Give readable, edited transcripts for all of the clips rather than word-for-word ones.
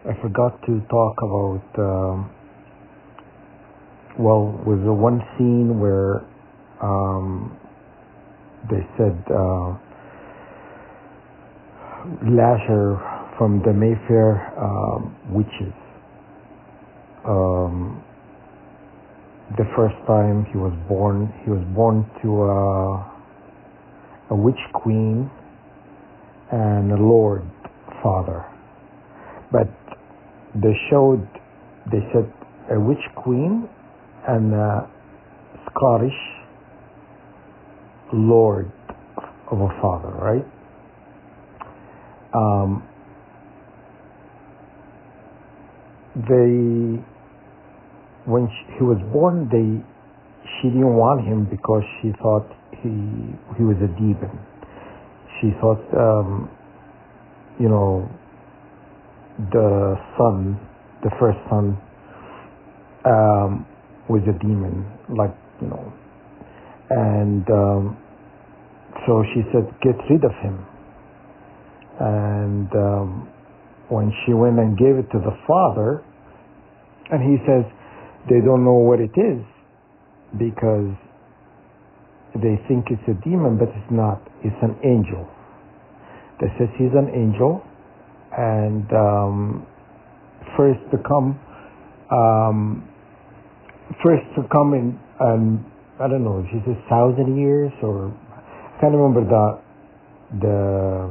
I forgot to talk about, with the one scene where they said Lasher from the Mayfair witches. The first time he was born to a witch queen and a lord father. But they said a witch queen and a Scottish lord of a father, right? When he was born, she didn't want him because she thought he was a demon. She thought, the first son, was a demon, and so she said, get rid of him. And when she went and gave it to the father, and he says they don't know what it is because they think it's a demon, but it's not. It's an angel. They says he's an angel, and first to come in, I don't know, she says 1,000 years, or I can't remember the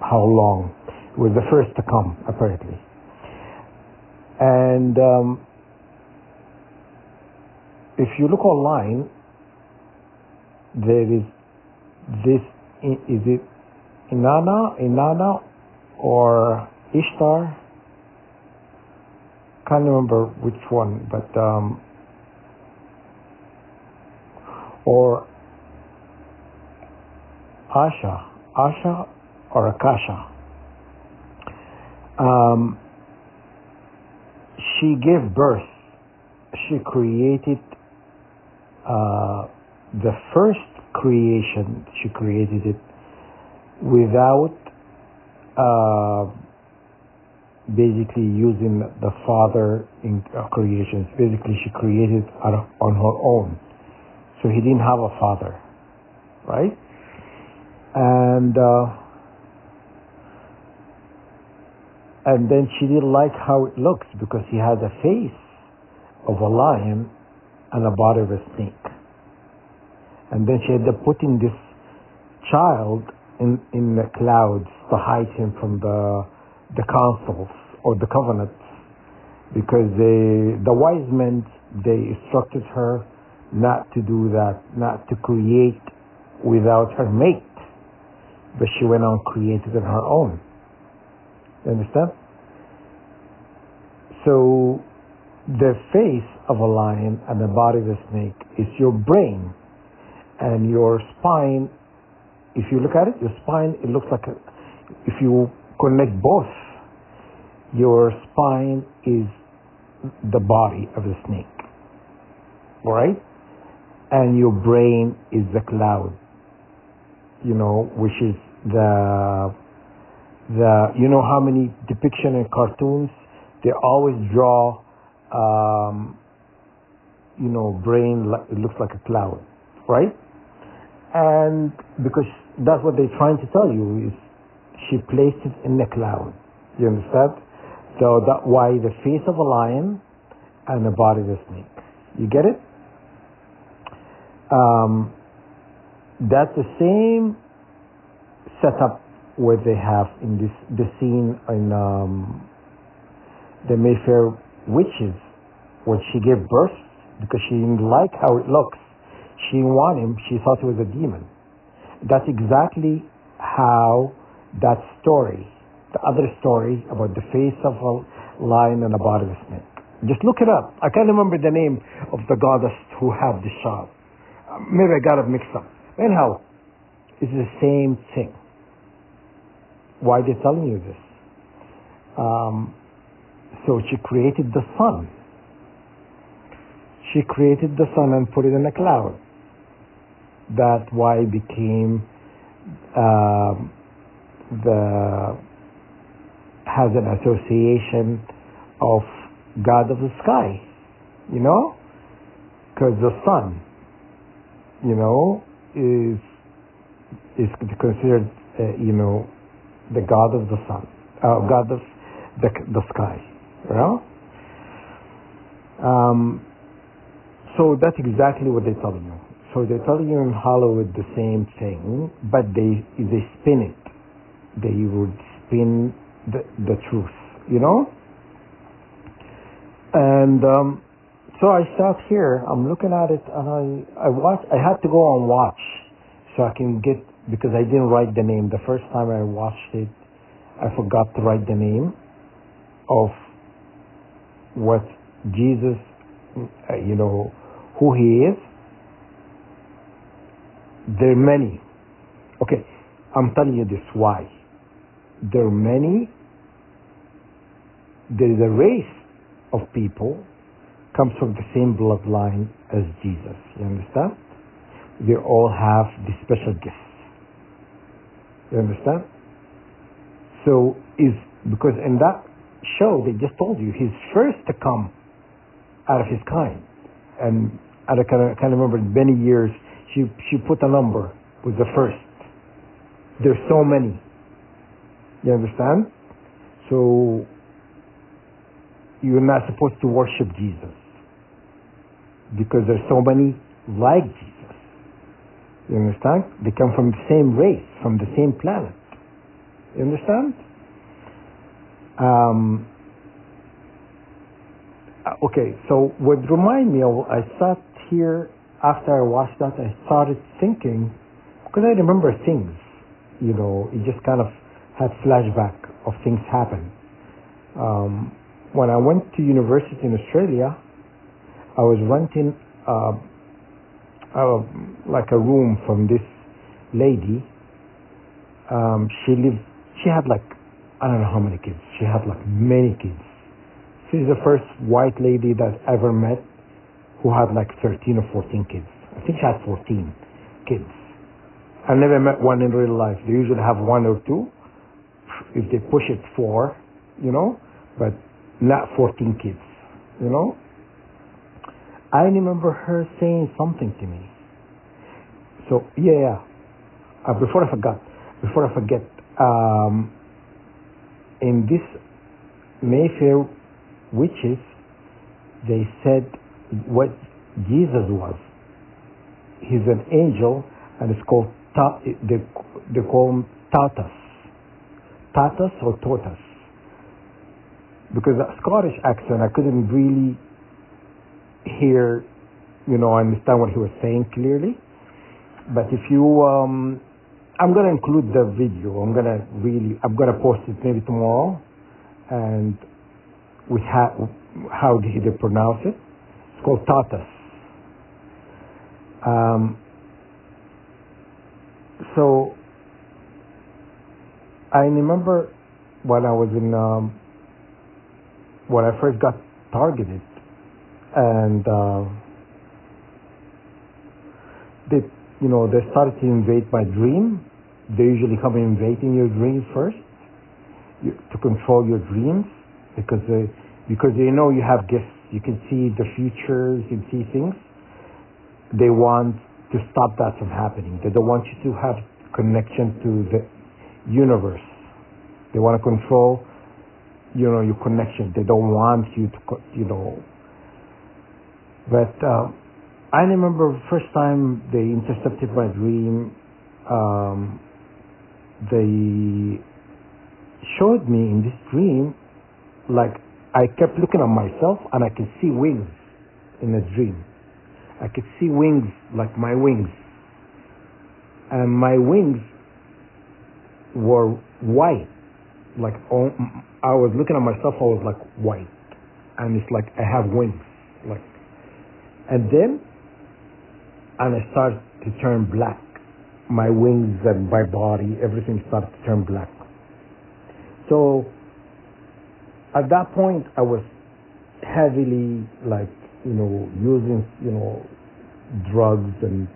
how long. It was the first to come, apparently. And if you look online, there is this, is it Inanna or Ishtar? Can't remember which one, but or Asha or Akasha. She gave birth. She created the first creation. She created it without basically using the father in creations. Basically, she created on her own. So he didn't have a father, right? And then she didn't like how it looks because he has a face of a lion and a body of a snake. And then she had to put in this child in the clouds to hide him from the councils or the covenants, because the wise men, they instructed her not to do that, not to create without her mate, but she went on created on her own. You understand? So the face of a lion and the body of a snake is your brain, and your spine. If you look at it, your spine, it looks like if you connect both, your spine is the body of the snake, all right? And your brain is the cloud, which is the how many depiction in cartoons, they always draw, brain, it looks like a cloud, right? And because that's what they're trying to tell you, is she placed it in the cloud. You understand? So that's why the face of a lion and the body of a snake. You get it? That's the same setup what they have in the scene in the Mayfair witches, when she gave birth, because she didn't like how it looks. She didn't want him. She thought it was a demon. That's exactly how that story, the other story about the face of a lion and the body of a snake. Just look it up. I can't remember the name of the goddess who had this child. Maybe I got it mixed up. Anyhow, it's the same thing. Why are they telling you this? So she created the sun. She created the sun and put it in a cloud. That's why it became the has an association of God of the sky, you know, because the sun, you know, is considered, you know, the God of the sun, God of the sky, you know. So that's exactly what they tell you. So they tell you in Hollywood the same thing, but they spin it. They would spin the truth, you know. And so I sat here. I'm looking at it, and I watched. I had to go and watch so I can get, because I didn't write the name. The first time I watched it, I forgot to write the name of what Jesus, you know, who he is. There are many. Okay, I'm telling you this. Why? There are many. There is a race of people comes from the same bloodline as Jesus. You understand? They all have the special gifts. You understand? So is because in that show they just told you he's first to come out of his kind, and I can't remember many years. She put a number with the first. There's so many. You understand? So you're not supposed to worship Jesus because there's so many like Jesus. You understand? They come from the same race, from the same planet. You understand? Okay, so what reminded me of, I sat here after I watched that, I started thinking, because I remember things, you know, it just kind of had flashback of things happen. When I went to university in Australia, I was renting like a room from this lady. She had like, I don't know how many kids. She had like many kids. She's the first white lady that I ever met who had like 13 or 14 kids. I think she had 14 kids. I never met one in real life. They usually have one or two. If they push it, 4, you know, but not 14 kids, you know. I remember her saying something to me. So yeah. Before I forget, in this Mayfair witches, they said what Jesus was. He's an angel, and it's called they call him Tatos. Tatos or Tautos. Because a Scottish accent, I couldn't really hear, you know, understand what he was saying clearly. But if you, I'm gonna include the video. I'm gonna post it maybe tomorrow, and with how did they pronounce it? It's called Tatos. So I remember when I was in when I first got targeted, and they started to invade my dream. They usually come and invade in your dreams first to control your dreams, because they know you have gifts. You can see the future. You can see things. They want to stop that from happening. They don't want you to have connection to the universe. They want to control, you know, your connection. They don't want you to, you know. But I remember the first time they intercepted my dream. They showed me in this dream, like I kept looking at myself and I could see wings in the dream. I could see wings, like my wings. And my wings were white. Like, I was looking at myself, I was like white. And it's like I have wings. Like, and then, and I started to turn black. My wings and my body, everything started to turn black. So, at that point, I was heavily, like, you know, using, you know, drugs and,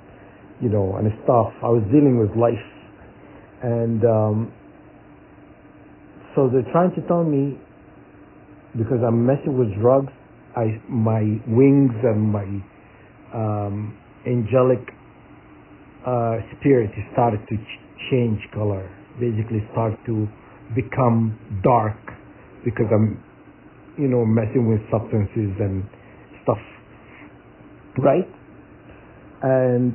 you know, and stuff. I was dealing with life. And So they're trying to tell me because I'm messing with drugs, my wings and my angelic spirit started to change color. Basically, start to become dark because I'm, messing with substances and stuff, right? And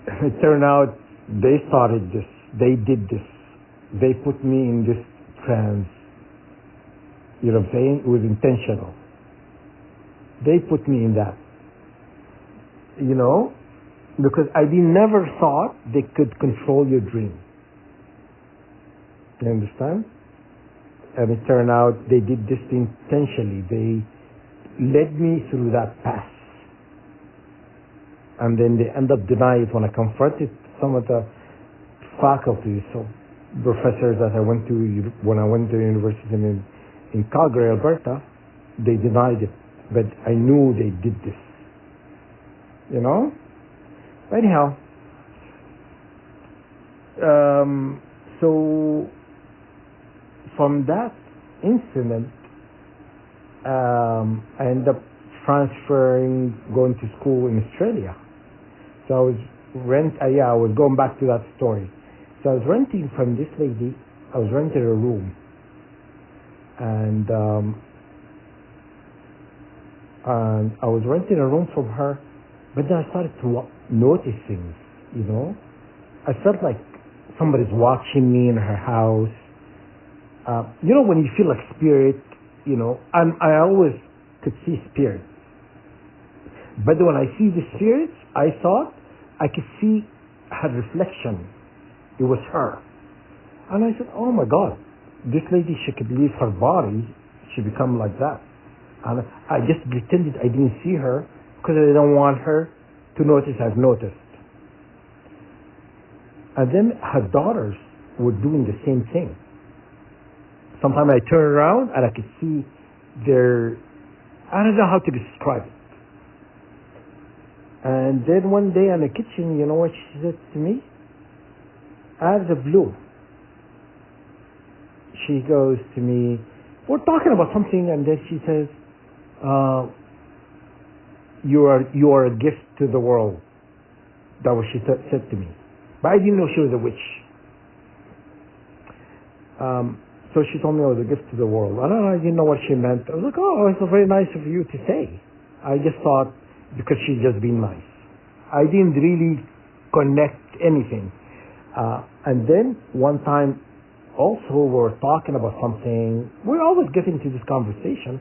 it turned out they started this. They did this. They put me in this trance. You know what I'm saying? It was intentional. They put me in that. Because I never thought they could control your dream. You understand? And it turned out they did this intentionally. They led me through that path. And then they end up denying it when I confronted some of the faculty, so professors that I went to when I went to university in Calgary, Alberta. They denied it, but I knew they did this. Anyhow, so from that incident, I ended up going to school in Australia. So I was going back to that story. So I was renting from this lady. I was renting a room, and I was renting a room from her. But then I started to notice things. I felt like somebody's watching me in her house. When you feel like spirit, and I always could see spirits. But when I see the spirits, I thought I could see her reflection. It was her. And I said, oh my God, this lady, she could leave her body, she become like that. And I just pretended I didn't see her because I didn't want her to notice I've noticed. And then her daughters were doing the same thing. Sometimes I turn around and I could see I don't know how to describe it. And then one day in the kitchen, you know what she said to me? Out of the blue, she goes to me, we're talking about something, and then she says, you are a gift to the world. That was what she said to me. But I didn't know she was a witch. So she told me I was a gift to the world. I didn't know what she meant. I was like, oh, it's very nice of you to say. I just thought, because she's just been nice. I didn't really connect anything. And then one time, also, we were talking about something. We always get into this conversation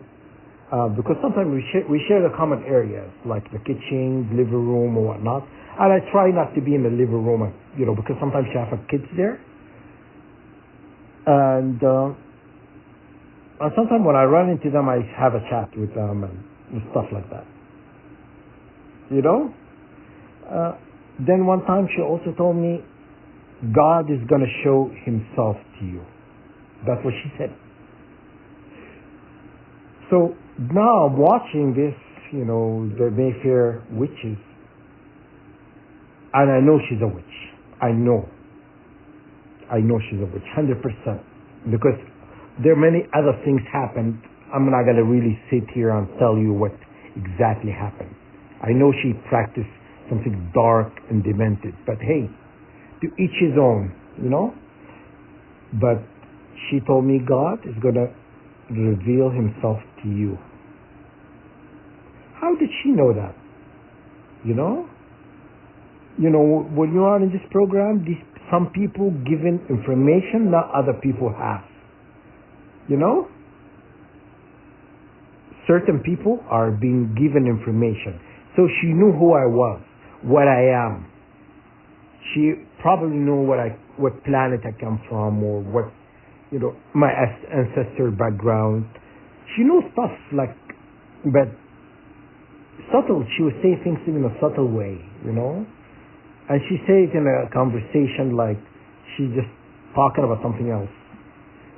because sometimes we share the common areas, like the kitchen, living room, or whatnot. And I try not to be in the living room, because sometimes you have kids there. And sometimes when I run into them, I have a chat with them and stuff like that. Then one time she also told me, God is going to show himself to you. That's what she said. So now I'm watching this, the Mayfair witches, and I know she's a witch. I know she's a witch, 100%. Because there are many other things happened. I'm not going to really sit here and tell you what exactly happened. I know she practiced something dark and demented, but hey, to each his own, But she told me God is going to reveal himself to you. How did she know that? When you are in this program, some people given information that other people have. Certain people are being given information. So she knew who I was, what I am. She probably knew what planet I come from, or what, my ancestor background. She knew stuff but subtle. She would say things in a subtle way, and she said it in a conversation like she's just talking about something else.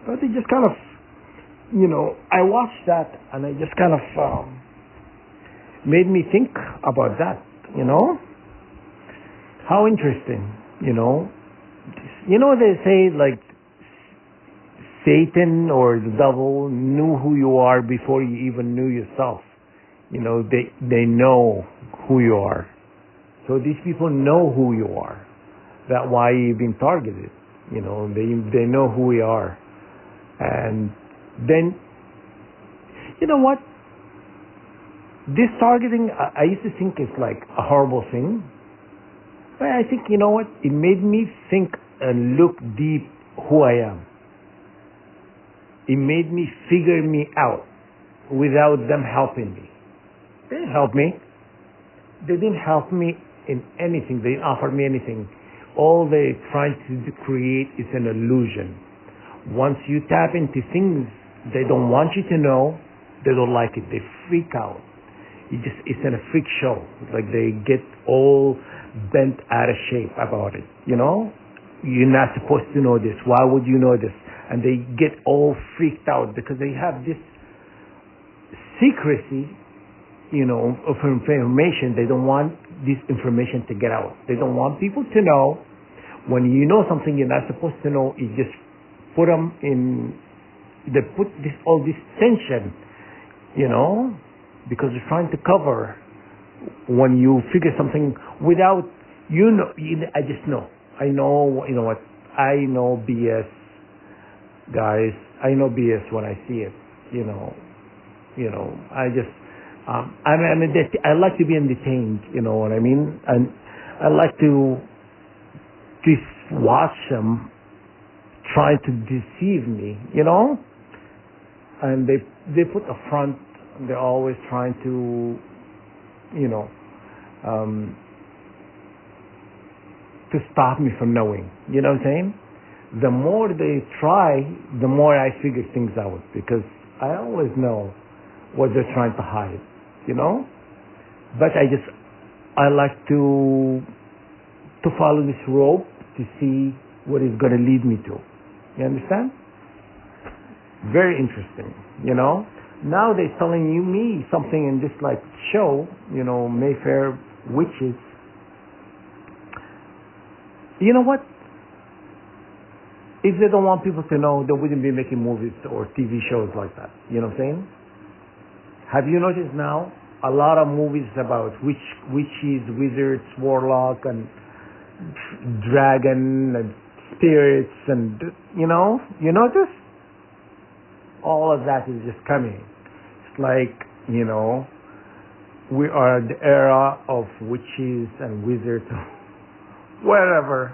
But it just kind of, I watched that and it just kind of made me think about that, How interesting, They say Satan or the devil knew who you are before you even knew yourself. They know who you are. So these people know who you are. That's why you've been targeted. They know who we are. And then, you know what? This targeting, I used to think it's like a horrible thing. But I think, you know what? It made me think and look deep who I am. It made me figure me out without them helping me. They didn't help me. They didn't help me in anything. They didn't offer me anything. All they're trying to create is an illusion. Once you tap into things they don't want you to know, they don't like it. They freak out. It's in a freak show. Like they get all bent out of shape about it. You're not supposed to know this. Why would you know this? And they get all freaked out because they have this secrecy, of information. They don't want this information to get out. They don't want people to know. When you know something you're not supposed to know, you just put them in. They put all this tension, because they're trying to cover. When you figure something without, I just know. I know, what? I know BS. Guys, I know BS when I see it. I just, I like to be entertained. You know what I mean? And I like to just watch them try to deceive me. And they put a front. They're always trying to, to stop me from knowing. You know what I'm saying? The more they try, the more I figure things out, because I always know what they're trying to hide, But I like to follow this rope to see what it's going to lead me to. You understand? Very interesting, Now they're telling me something in this show, Mayfair Witches. You know what? If they don't want people to know, they wouldn't be making movies or TV shows like that. You know what I'm saying? Have you noticed now a lot of movies about witches, wizards, warlock, and dragon and spirits, and you notice? All of that is just coming. It's like, we are the era of witches and wizards. Wherever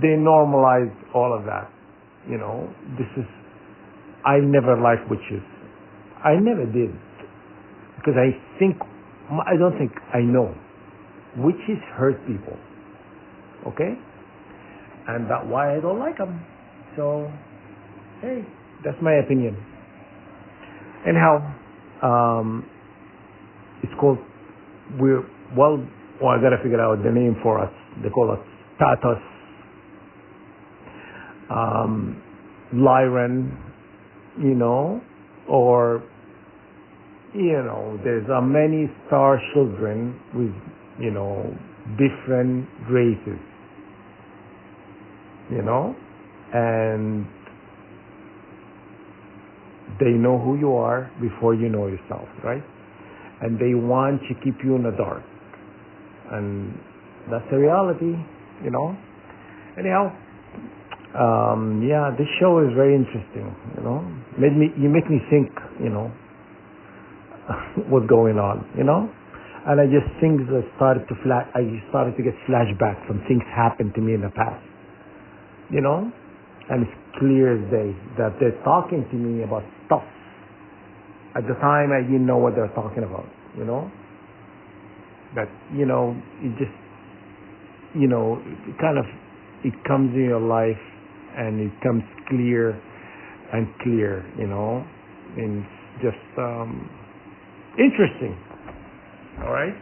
they normalize all of that. I never liked witches. I never did. Because I don't think I know. Witches hurt people. Okay? And that's why I don't like them. So, hey, that's my opinion. Anyhow, it's called, I gotta figure out the name for us. They call us Tatos. Lyran, or, there's many star children with, different races, and they know who you are before you know yourself, right? And they want to keep you in the dark. And that's the reality, Anyhow, this show is very interesting, You make me think, what's going on, And I just things that started to get flashbacks from things happened to me in the past, And it's clear as day that they're talking to me about stuff. At the time, I didn't know what they're talking about, But, it just, it comes in your life and it comes clear and clear, and it's just interesting. All right?